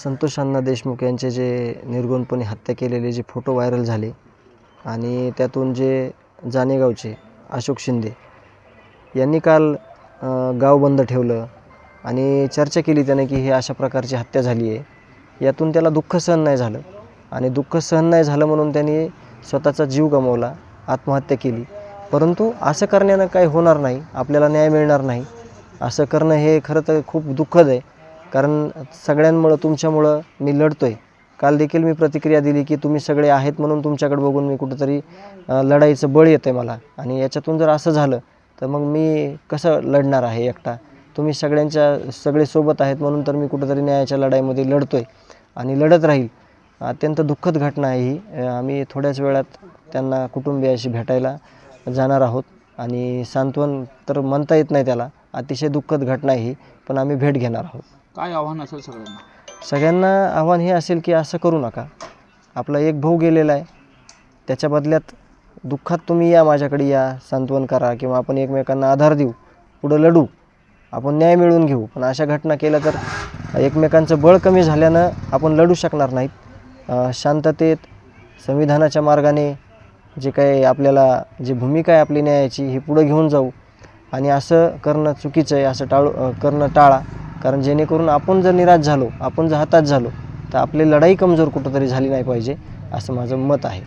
संतोष अण्णा देशमुख यांचे जे निर्घृणपणे हत्या केलेले जे फोटो व्हायरल झाले आणि त्यातून जे जानेगावचे अशोक शिंदे यांनी काल गाव बंद ठेवलं आणि चर्चा केली त्याने की हे अशा प्रकारची हत्या झाली आहे. यातून त्याला दुःख सहन नाही झालं आणि दुःख सहन नाही झालं म्हणून त्यांनी स्वतःचा जीव गमावला, आत्महत्या केली. परंतु असं करण्यानं काही होणार नाही, आपल्याला न्याय मिळणार नाही. असं करणं हे खरं तर खूप दुःखद आहे, कारण सगळ्यांमुळं तुमच्यामुळं मी लढतो आहे. काल देखील मी प्रतिक्रिया दिली की तुम्ही सगळे आहेत म्हणून तुमच्याकडे बघून मी कुठंतरी लढाईचं बळ येतं आहे मला, आणि याच्यातून जर असं झालं तर मग मी कसं लढणार आहे एकटा. तुम्ही सगळे सोबत आहेत म्हणून तर मी कुठंतरी न्यायाच्या लढाईमध्ये लढतो आहे आणि लढत राहील. अत्यंत दुःखद घटना आहे ही. आम्ही थोड्याच वेळात त्यांना कुटुंबियाशी भेटायला जाणार आहोत आणि सांत्वन तर म्हणता येत नाही त्याला, अतिशय दुःखद घटना आहे ही, पण आम्ही भेट घेणार आहोत. काय आव्हान असेल सगळ्यांना आव्हान हे असेल की असं करू नका. आपला एक भाऊ गेलेला आहे, त्याच्या बदल्यात दुःखात तुम्ही या, माझ्याकडे या, सांत्वन करा किंवा आपण एकमेकांना आधार देऊ, पुढं लढू, आपण न्याय मिळवून घेऊ. पण अशा घटना केल्या तर एकमेकांचं बळ कमी झाल्यानं आपण लढू शकणार नाहीत. शांततेत संविधानाच्या मार्गाने जे काही आपल्याला जी भूमिका आहे आपली न्यायाची ही पुढं घेऊन जाऊ. आणि असं करणं चुकीचं आहे, असं करणं टाळा. कारण जेणेकरून आपण जर निराश झालो, आपण जर हताश झालो तर आपली लढाई कमजोर कुठंतरी झाली नाही पाहिजे, असं माझं मत आहे.